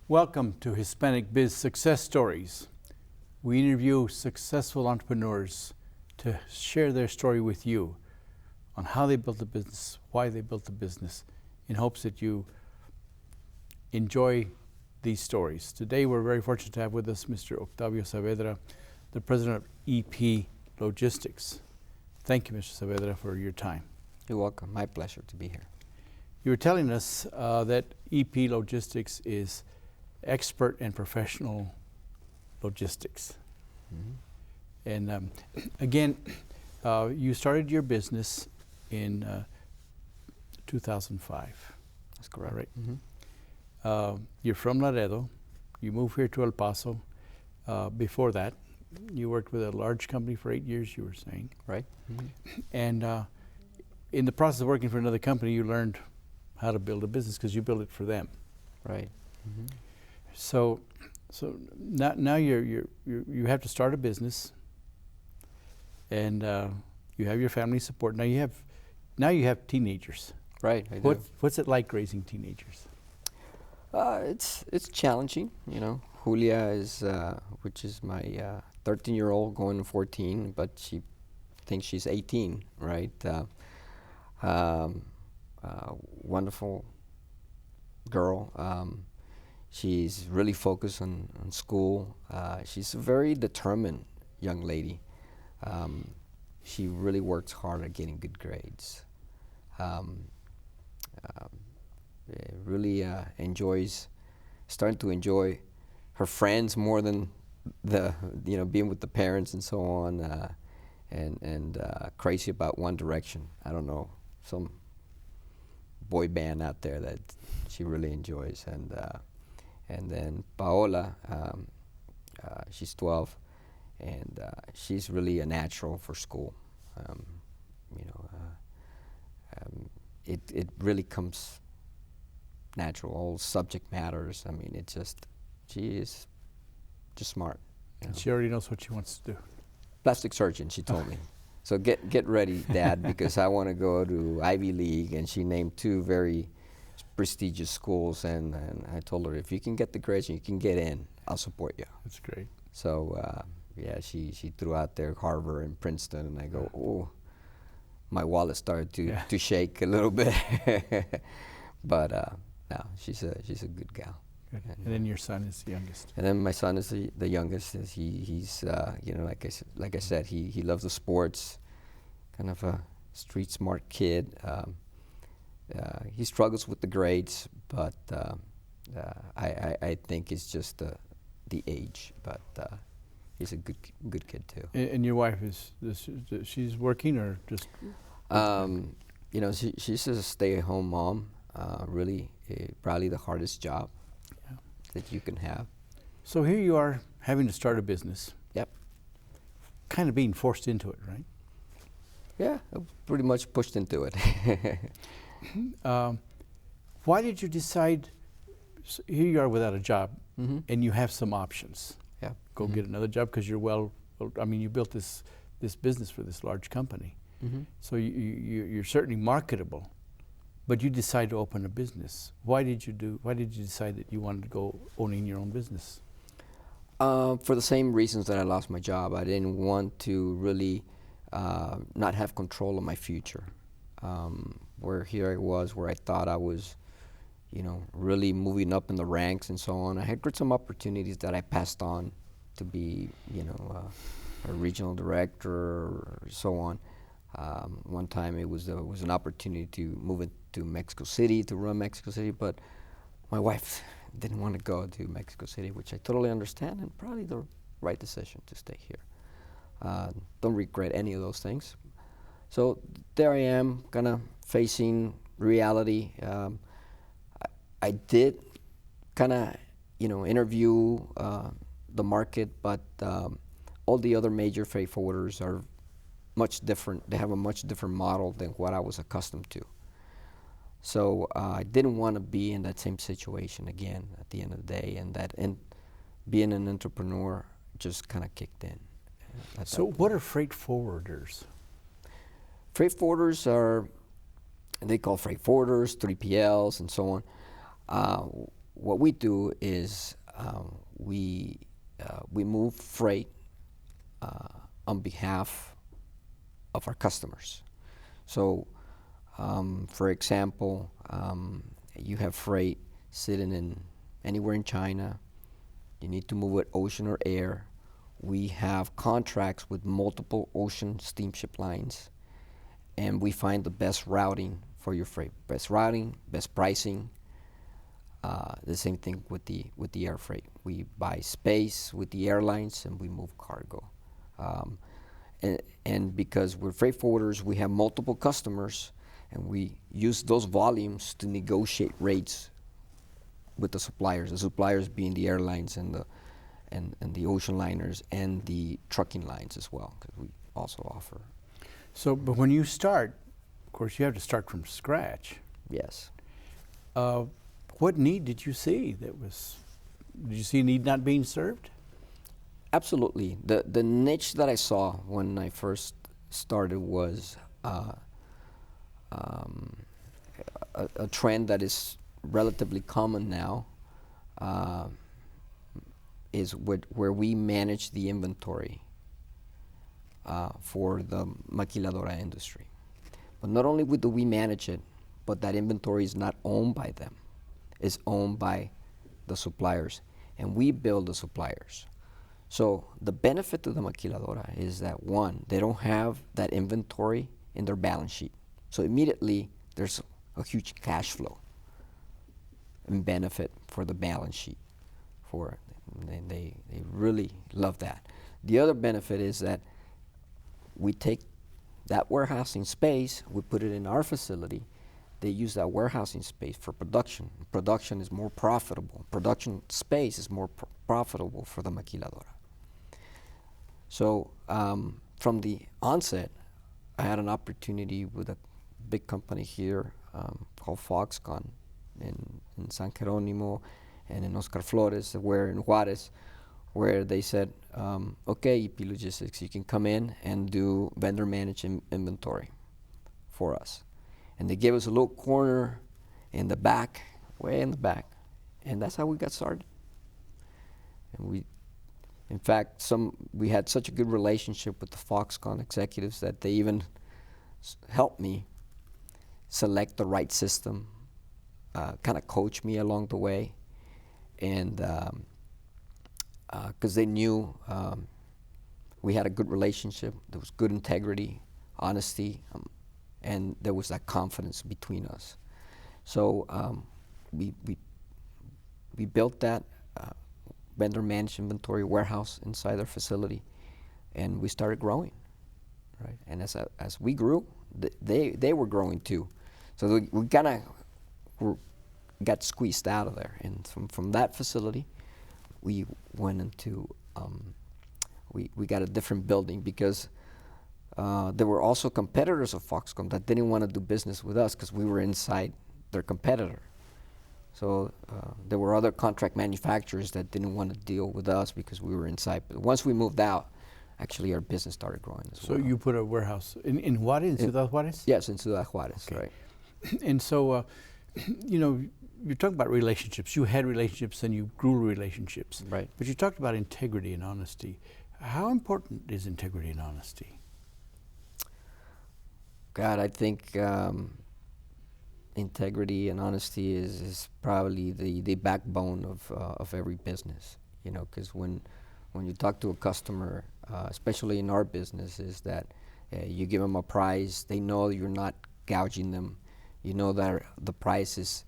Welcome to Hispanic Biz Success Stories. We interview successful entrepreneurs to share their story with you on how they built a business, why they built the business, in hopes that you enjoy these stories. Today we're very fortunate to have with us Mr. Octavio Saavedra, the president of EP Logistics. Thank you, Mr. Saavedra, for your time. You're welcome. My pleasure to be here. You were telling us that EP Logistics is expert and professional logistics. Mm-hmm. And again, you started your business in 2005. That's correct. Right. Mm-hmm. You're from Laredo. You moved here to El Paso. Before that, you worked with a large company for 8 years, you were saying. Right. Mm-hmm. And in the process of working for another company, you learned how to build a business because you built it for them. Right. Mm-hmm. So now you have to start a business, and you have your family support. Now you have teenagers. Right. I do. What's it like raising teenagers? It's challenging. You know, Julia is, which is my 13-year-old going to 14, but she thinks she's 18. Right. Wonderful girl. She's really focused on school. She's a very determined young lady. She really works hard at getting good grades. Really starting to enjoy her friends more than being with the parents and so on, and crazy about One Direction. I don't know, some boy band out there that she really enjoys. And then Paola, she's 12, and she's really a natural for school. It really comes natural. All subject matters. I mean, she is just smart. And she already knows what she wants to do. Plastic surgeon, she told me. So get ready, Dad, because I want to go to Ivy League, and she named 2 very prestigious schools, and I told her, if you can get the grades and you can get in, I'll support you. That's great. So yeah, she threw out there Harvard and Princeton, and I go, oh, my wallet started to shake a little bit. But no, she's a good gal. Good. And then your son is the youngest. And then my son is the youngest. He's like I said, he loves the sports, kind of a street smart kid. He struggles with the grades, but I think it's just the age. But he's a good kid too. And your wife she's working or just? She's a stay-at-home mom. Really, probably the hardest job that you can have. So here you are having to start a business. Yep. Kind of being forced into it, right? Yeah, pretty much pushed into it. Why did you decide, here you are without a job, Mm-hmm. and you have some options. Yeah. Go Mm-hmm. get another job because you're you built this business for this large company. Mm-hmm. So you're certainly marketable, but you decide to open a business. Why did you decide that you wanted to go owning your own business? For the same reasons that I lost my job. I didn't want to really not have control of my future. Where here I was, where I thought I was, really moving up in the ranks and so on. I had some opportunities that I passed on to be, a regional director or so on. One time it was an opportunity to move into Mexico City, to run Mexico City, but my wife didn't want to go to Mexico City, which I totally understand, and probably the right decision to stay here. Don't regret any of those things. So there I am, kind of facing reality. I did kind of, interview the market, but all the other major freight forwarders are much different. They have a much different model than what I was accustomed to. So I didn't want to be in that same situation again at the end of the day, and being an entrepreneur just kind of kicked in. So what are freight forwarders? Freight forwarders are, they call freight forwarders, 3PLs, and so on. what we do is we move freight on behalf of our customers. So, for example, you have freight sitting in anywhere in China. You need to move it ocean or air. We have contracts with multiple ocean steamship lines, and we find the best routing for your freight. Best routing, best pricing. The same thing with the air freight. We buy space with the airlines, and we move cargo. And because we're freight forwarders, we have multiple customers, and we use those volumes to negotiate rates with the suppliers being the airlines and the ocean liners and the trucking lines as well, because we also offer. So, but when you start, of course, you have to start from scratch. Yes. What need did you see did you see a need not being served? Absolutely. The niche that I saw when I first started was a trend that is relatively common now, is where we manage the inventory for the maquiladora industry. But not only do we manage it, but that inventory is not owned by them. It's owned by the suppliers, and we bill the suppliers. So the benefit to the maquiladora is that, one, they don't have that inventory in their balance sheet. So immediately there's a huge cash flow and benefit for the balance sheet. They really love that. The other benefit is that we take that warehousing space, we put it in our facility. They use that warehousing space for production. Production is more profitable. Production space is more profitable for the maquiladora. So from the onset, I had an opportunity with a big company here called Foxconn in San Jeronimo and in Oscar Flores, where in Juarez, where they said, okay, EP Logistics, you can come in and do vendor managed inventory for us. And they gave us a little corner in the back, way in the back, and that's how we got started. And in fact, we had such a good relationship with the Foxconn executives that they even helped me select the right system, kind of coach me along the way, and because they knew we had a good relationship, there was good integrity, honesty, and there was that confidence between us. So we built that vendor managed inventory warehouse inside our facility, and we started growing, right? And as we grew, they were growing too. So we kind of got squeezed out of there, and from that facility, we went into we got a different building because there were also competitors of Foxconn that didn't want to do business with us because we were inside their competitor. So there were other contract manufacturers that didn't want to deal with us because we were inside. But once we moved out, actually our business started growing as well. So you put a warehouse in Juarez, in Ciudad Juarez? Yes, in Ciudad Juarez, Okay. right. And so, you know, you're talking about relationships. You had relationships and you grew relationships. Right. But you talked about integrity and honesty. How important is integrity and honesty? God, I think integrity and honesty is probably the backbone of every business. You know, because when you talk to a customer, especially in our business, is that you give them a price, they know you're not gouging them, you know that the price is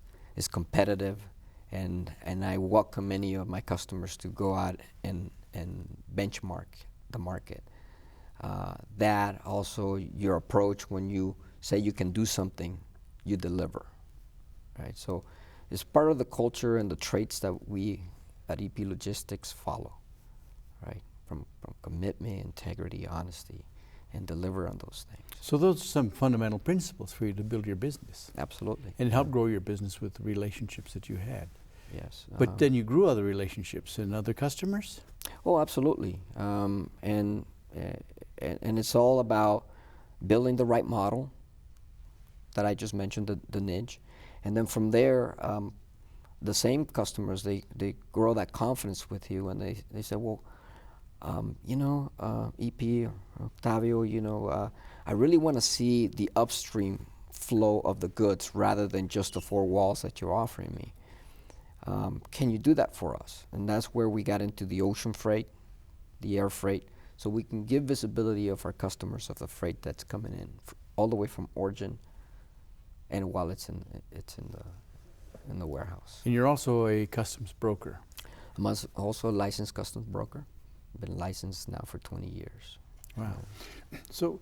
competitive, and I welcome any of my customers to go out and benchmark the market. That also your approach when you say you can do something, you deliver, right? So it's part of the culture and the traits that we at EP Logistics follow, right? From commitment, integrity, honesty, and deliver on those things. So those are some fundamental principles for you to build your business. Absolutely. And it helped grow your business with the relationships that you had. Yes. But then you grew other relationships and other customers? Oh, absolutely. And it's all about building the right model that I just mentioned, the niche. And then from there, the same customers, they grow that confidence with you, and they say, well, EP or Octavio, I really want to see the upstream flow of the goods rather than just the four walls that you're offering me. Can you do that for us? And that's where we got into the ocean freight, the air freight, so we can give visibility of our customers of the freight that's coming in all the way from origin, and while it's in the warehouse. And you're also a customs broker. I'm also a licensed customs broker. Been licensed now for 20 years. Wow. So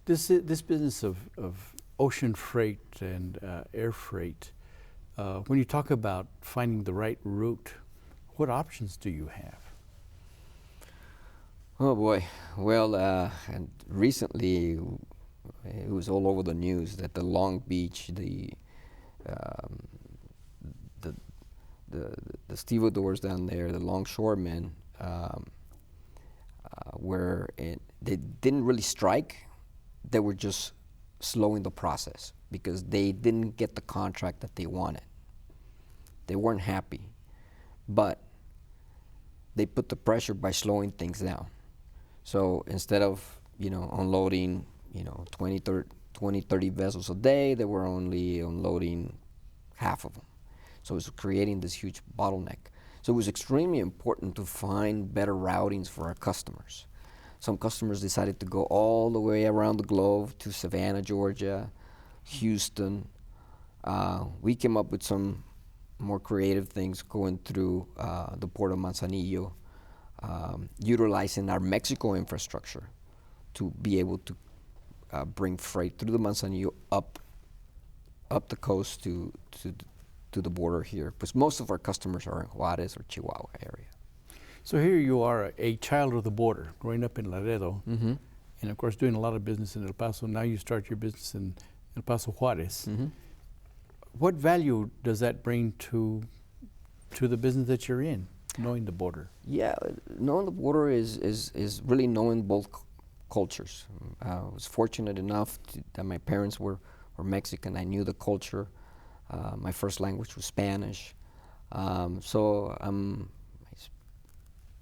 this business of ocean freight and air freight, when you talk about finding the right route, what options do you have? Oh boy. Well, and recently it was all over the news that the Long Beach, the stevedores down there, the longshoremen, they didn't really strike. They were just slowing the process because they didn't get the contract that they wanted. They weren't happy, but they put the pressure by slowing things down. So instead of unloading 20, 30 vessels a day, they were only unloading half of them. So it was creating this huge bottleneck. So it was extremely important to find better routings for our customers. Some customers decided to go all the way around the globe to Savannah, Georgia, Houston. We came up with some more creative things going through the port of Manzanillo, utilizing our Mexico infrastructure to be able to bring freight through the Manzanillo up the coast to the border here, because most of our customers are in Juarez or Chihuahua area. So here you are, a child of the border, growing up in Laredo, and of course doing a lot of business in El Paso. Now you start your business in El Paso, Juarez. What value does that bring to the business that you're in, knowing the border? Yeah, knowing the border is really knowing both cultures. I was fortunate enough that my parents were Mexican. I knew the culture. My first language was Spanish. So I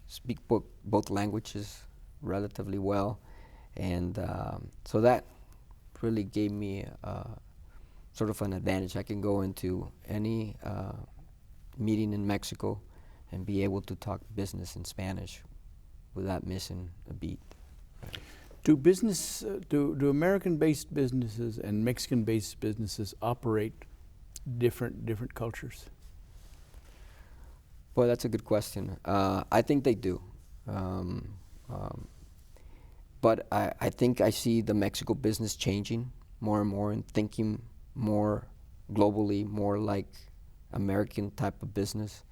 speak both languages relatively well. And so that really gave me sort of an advantage. I can go into any meeting in Mexico and be able to talk business in Spanish without missing a beat. Do American-based businesses and Mexican-based businesses operate different cultures? Boy, that's a good question. I think they do. But I think I see the Mexico business changing more and more and thinking more globally, more like American type of business.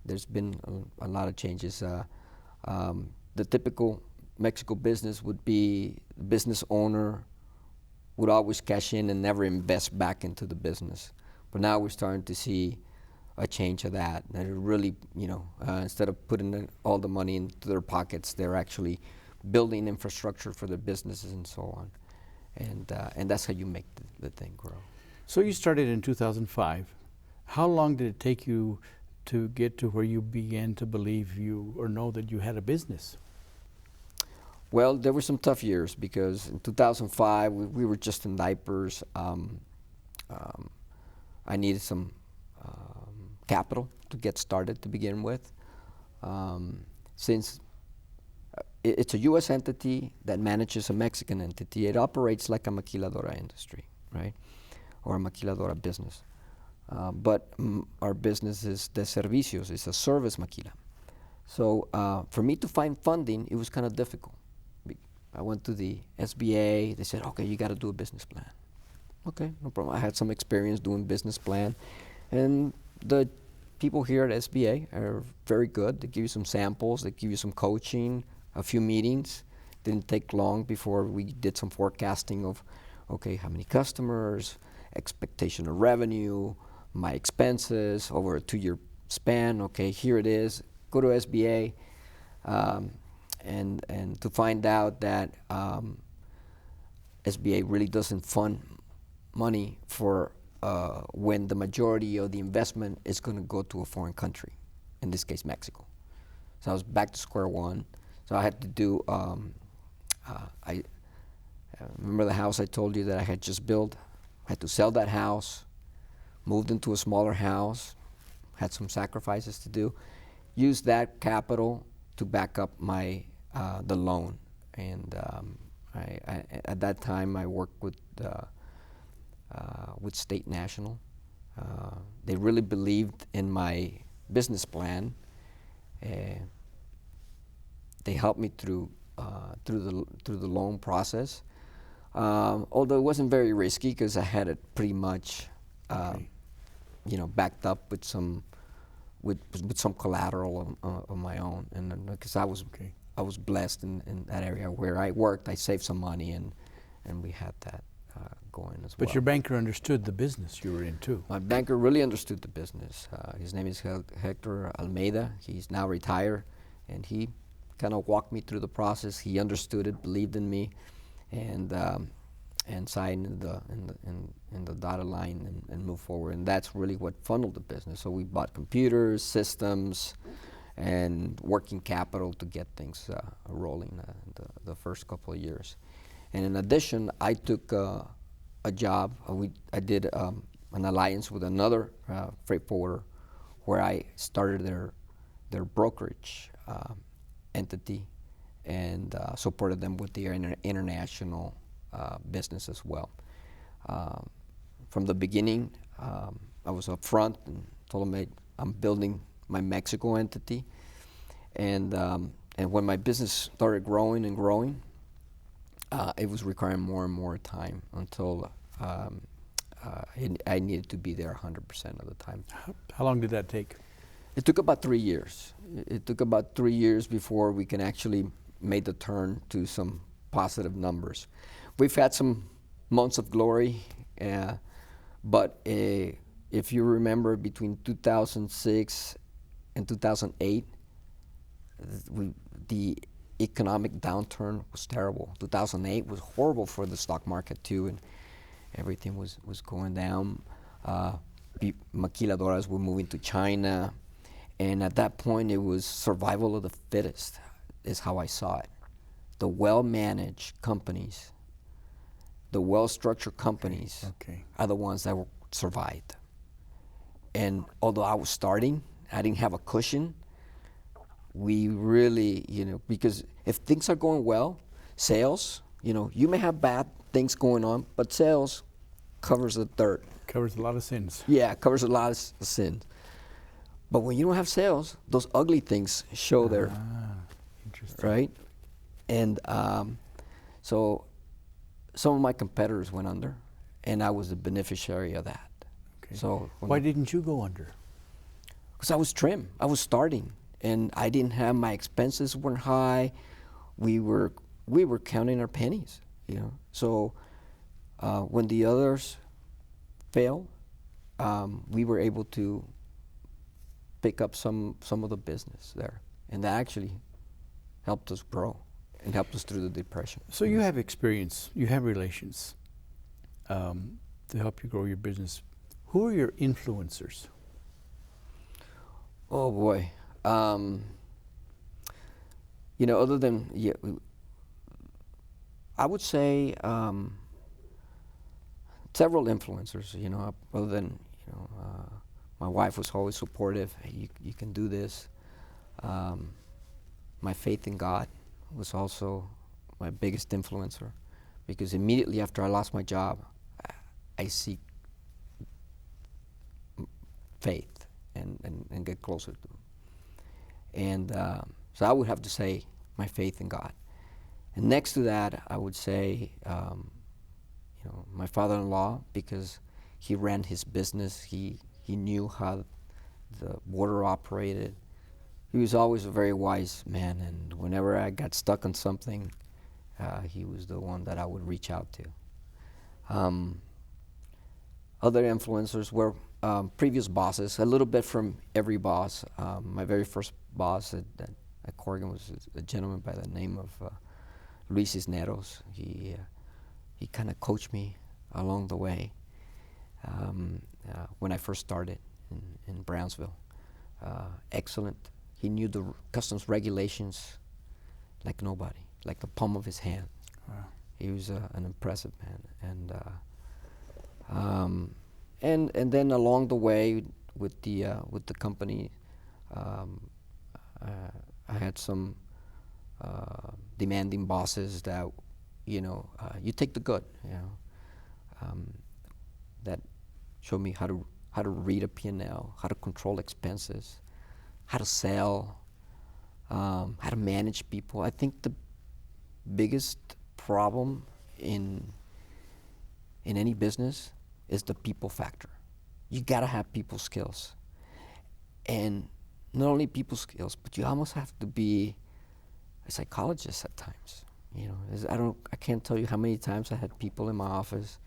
There's been a lot of changes. The typical Mexico business would be the business owner would always cash in and never invest back into the business. But now we're starting to see a change of that. They're really, instead of putting all the money into their pockets, they're actually building infrastructure for their businesses and so on. And that's how you make the thing grow. So you started in 2005. How long did it take you to get to where you began to believe or know that you had a business? Well, there were some tough years because in 2005 we were just in diapers. I needed some capital to get started to begin with. Since it's a U.S. entity that manages a Mexican entity, it operates like a maquiladora industry, right? Or a maquiladora business. But our business is de servicios, it's a service maquila. So for me to find funding, it was kind of difficult. I went to the SBA, they said, okay, you got to do a business plan. Okay, no problem. I had some experience doing business plan. And the people here at SBA are very good. They give you some samples, they give you some coaching, a few meetings. Didn't take long before we did some forecasting of, okay, how many customers, expectation of revenue, my expenses over a 2-year span. Okay, here it is. Go to SBA. And to find out that SBA really doesn't fund money for when the majority of the investment is going to go to a foreign country, in this case Mexico. So I was back to square one. So I had to do, I remember the house I told you that I had just built. I had to sell that house, moved into a smaller house, had some sacrifices to do, used that capital to back up my the loan. And I at that time I worked with State National. They really believed in my business plan. They helped me through the loan process. Although it wasn't very risky because I had it pretty much, backed up with some collateral of my own, and because I was blessed in that area where I worked, I saved some money, and we had that going as well. But your banker understood the business you were in too. My banker really understood the business. His name is Hector Almeida. He's now retired, and he kind of walked me through the process. He understood it, believed in me, and signed in the dotted line and moved forward. And that's really what funneled the business. So we bought computers, systems, and working capital to get things rolling the first couple of years. And in addition, I took a job. I did an alliance with another freight forwarder, where I started their brokerage entity and supported them with their international business as well. From the beginning, I was up front and told them I'm building my Mexico entity, and when my business started growing and growing, it was requiring more and more time until I needed to be there 100% of the time. How long did that take? It took about 3 years. It took about 3 years before we can actually make the turn to some positive numbers. We've had some months of glory, but if you remember, between 2006 and 2008, the economic downturn was terrible. 2008 was horrible for the stock market too, and everything was going down. Maquiladoras were moving to China, and at that point it was survival of the fittest is how I saw it. The well-managed companies, the well-structured companies are the ones that survived. And although I was starting, I didn't have a cushion. We really, because if things are going well, sales, you may have bad things going on, but sales covers the dirt. Covers a lot of sins. Yeah, it covers a lot of sins. But when you don't have sales, those ugly things show there. Interesting. Right? And so some of my competitors went under, and I was the beneficiary of that. Okay. So why didn't you go under? Because I was trim. I was starting, and I didn't have, my expenses weren't high. We were counting our pennies, So when the others failed, we were able to pick up some of the business there, and that actually helped us grow and helped us through the depression. So you have experience, you have relations to help you grow your business. Who are your influencers? Oh boy, other than I would say several influencers. Other than my wife was always supportive. Hey, you can do this. My faith in God was also my biggest influencer, because immediately after I lost my job, I seek faith and get closer to Him. And so I would have to say my faith in God. And next to that, I would say my father-in-law, because he ran his business. He knew how the border operated. He was always a very wise man, and whenever I got stuck on something, he was the one that I would reach out to. Other influencers were previous bosses, a little bit from every boss. My very first boss at Corrigan was a gentleman by the name of Luis Cisneros. He kind of coached me along the way. when I first started in Brownsville. Excellent. He knew the customs regulations like nobody, like the palm of his hand. Wow. He was an impressive man, and then along the way with the company, I had some demanding bosses that, you take the good, that showed me how to read a P&L, how to control expenses, how to sell, how to manage people. I think the biggest problem in any business is the people factor. You gotta have people skills, and not only people skills, but you almost have to be a psychologist at times. I can't tell you how many times I had people in my office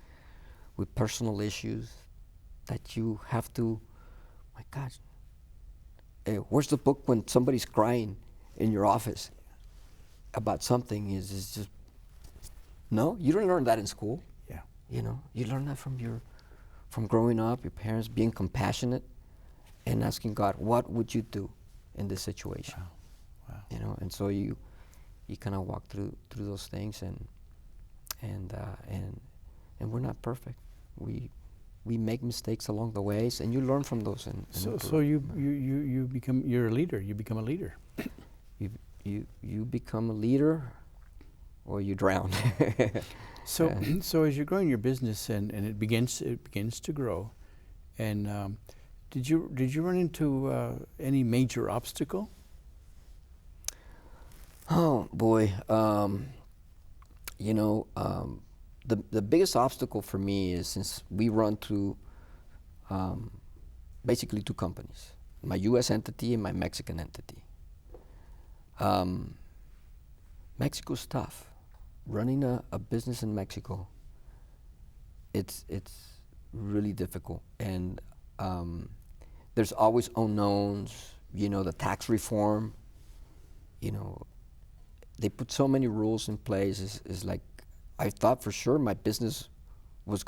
with personal issues that you have to, my gosh, where's the book when somebody's crying in your office about something? Is just, no, you don't learn that in school. Yeah. You learn that from growing up, your parents being compassionate and asking God, what would you do in this situation? Wow. Wow. And so you kind of walk through those things, and we're not perfect. We make mistakes along the ways, and you learn from those. So you're a leader. You become a leader. You become a leader, or you drown. So as you're growing your business and it begins to grow, and did you run into any major obstacle? Oh boy, the biggest obstacle for me is, since we run through basically two companies, my U.S. entity and my Mexican entity. Mexico's tough. Running a business in Mexico, it's really difficult, and there's always unknowns. The tax reform. They put so many rules in place. Is like, I thought for sure my business was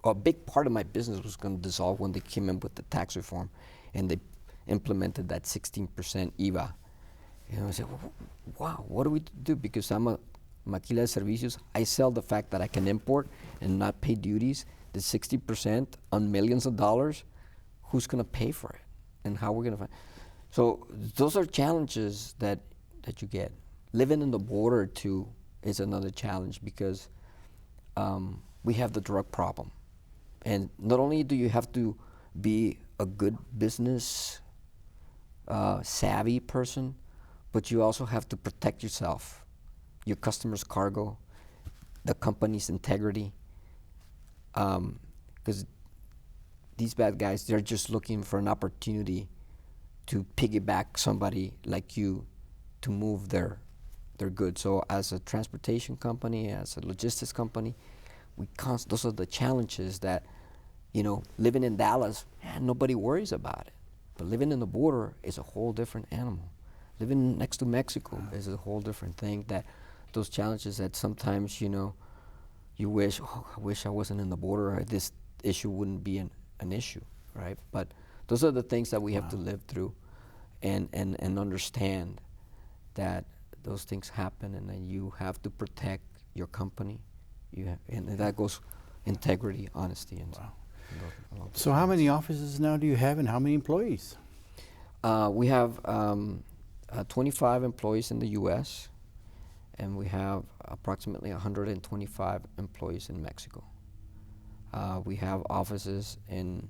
a big part of my business was gonna dissolve when they came in with the tax reform, and they implemented that 16% IVA. I said, wow, what do we do? Because I'm a maquila de servicios. I sell the fact that I can import and not pay duties. The 60% on millions of dollars, who's gonna pay for it, and how we're gonna find? So those are challenges that you get. Living in the border too is another challenge, because we have the drug problem. And not only do you have to be a good business savvy person, but you also have to protect yourself, your customer's cargo, the company's integrity. Because these bad guys, they're just looking for an opportunity to piggyback somebody like you to move their goods. So as a transportation company, as a logistics company, those are the challenges that, living in Dallas, nobody worries about it. But living in the border is a whole different animal. Living next to Mexico is a whole different thing. That those challenges that sometimes, you wish, I wish I wasn't in the border, or this issue wouldn't be an issue, right? But those are the things that we have to live through and understand that those things happen, and then you have to protect your company. And that goes integrity, honesty, and So how many offices now do you have, and how many employees? We have 25 employees in the U.S., and we have approximately 125 employees in Mexico. We have offices in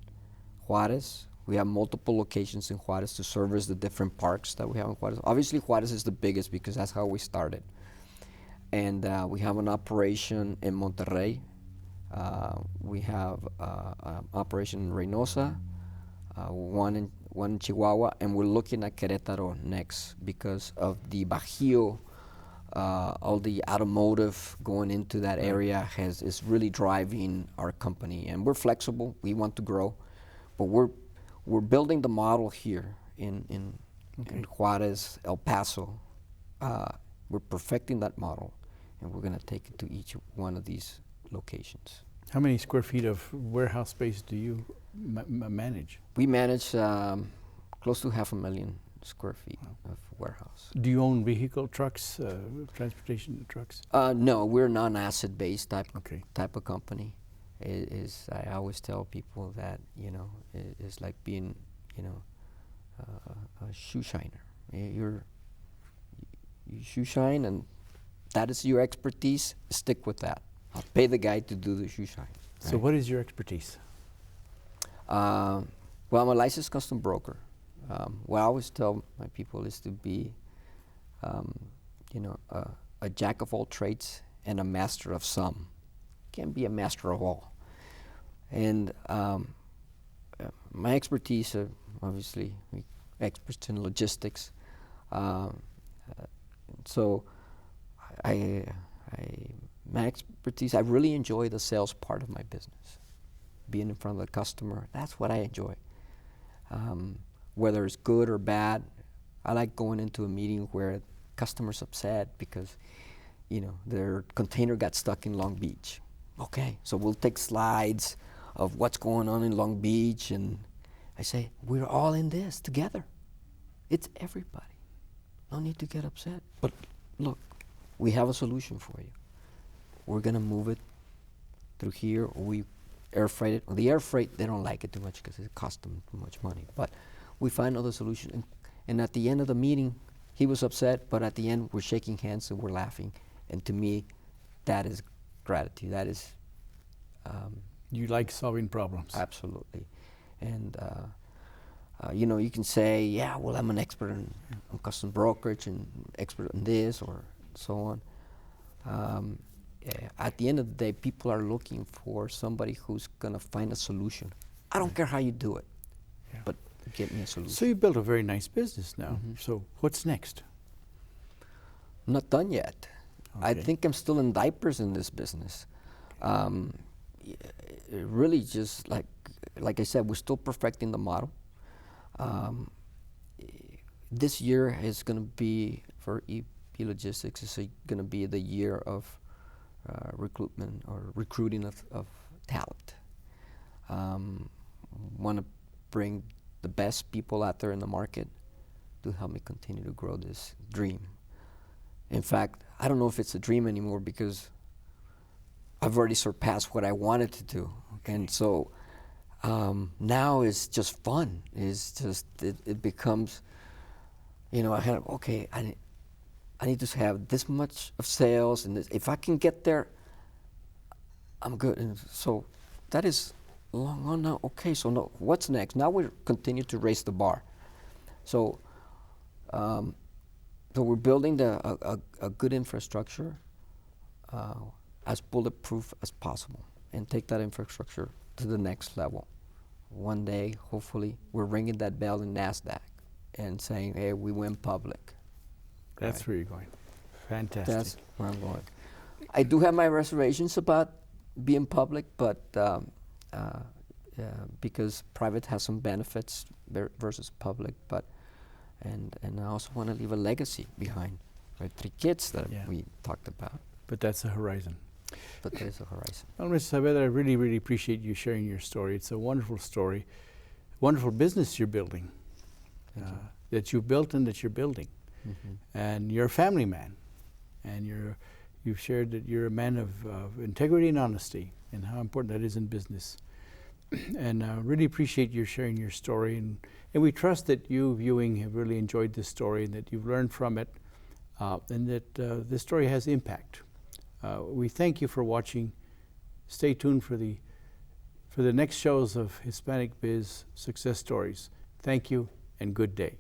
Juarez. We have multiple locations in Juarez to service the different parks that we have in Juarez. Obviously, Juarez is the biggest because that's how we started. And we have an operation in Monterrey. We have an operation in Reynosa, one in Chihuahua, and we're looking at Querétaro next because of the Bajío. All the automotive going into that area is really driving our company, and we're flexible. We want to grow, but we're building the model here in Juarez, El Paso. We're perfecting that model, and we're going to take it to each one of these locations. How many square feet of warehouse space do you manage? We manage close to 500,000 square feet of warehouse. Do you own vehicle trucks, transportation trucks? No, we're non-asset based Okay. type of company. I always tell people that, you know, it's like being, you know, a shoe shiner. You shoe shine, and that is your expertise. Stick with that. I'll pay the guy to do the shoe shine. So what is your expertise? Well, I'm a licensed custom broker. What I always tell my people is to be, you know, a jack of all trades and a master of some. Can't be a master of all. And my expertise, obviously, experts in logistics. So my expertise, I really enjoy the sales part of my business. Being in front of the customer, that's what I enjoy. Whether it's good or bad, I like going into a meeting where customer's upset because, you know, their container got stuck in Long Beach. Okay, so we'll take slides of what's going on in Long Beach, and I say, we're all in this together. It's everybody. No need to get upset. But look, we have a solution for you. We're gonna move it through here, or we air freight it. Well, the air freight, they don't like it too much because it costs them too much money. But we find other solutions. And at the end of the meeting, he was upset, but at the end, we're shaking hands and we're laughing. And to me, that is gratitude. That is... You like solving problems. Absolutely. And, you know, you can say, yeah, well, I'm an expert in custom brokerage and expert in this or so on. At the end of the day, people are looking for somebody who's going to find a solution. I don't care how you do it, but get me a solution. So you built a very nice business now. So what's next? I'm not done yet. Okay. I think I'm still in diapers in this business. Really just like I said, we're still perfecting the model. This year is going to be, for EP Logistics, is going to be the year of recruitment or recruiting of talent. Want to bring the best people out there in the market to help me continue to grow this dream. In fact, I don't know if it's a dream anymore because I've already surpassed what I wanted to do. Okay. And so now it's just fun. It's just, it becomes, you know, I need to have this much of sales, and this, if I can get there, I'm good. And so that is long on now. Okay, so no, what's next? Now we continue to raise the bar. So, so we're building a good infrastructure as bulletproof as possible, and take that infrastructure to the next level. One day, hopefully, we're ringing that bell in NASDAQ and saying, hey, we went public. That's where you're going. Fantastic. That's where I'm going. I do have my reservations about being public, but because private has some benefits versus public, but and I also want to leave a legacy behind. Right? 3 kids that we talked about. But that's the horizon. But there's a horizon. Well, Mr. Saavedra, I really, really appreciate you sharing your story. It's a wonderful story, wonderful business you're building, that you built and that you're building. And you're a family man, and you've shared that you're a man of integrity and honesty, and how important that is in business. And really appreciate you sharing your story, and we trust that you viewing have really enjoyed this story, and that you've learned from it, and that this story has impact. We thank you for watching. Stay tuned for the next shows of Hispanic Biz Success Stories. Thank you, and good day.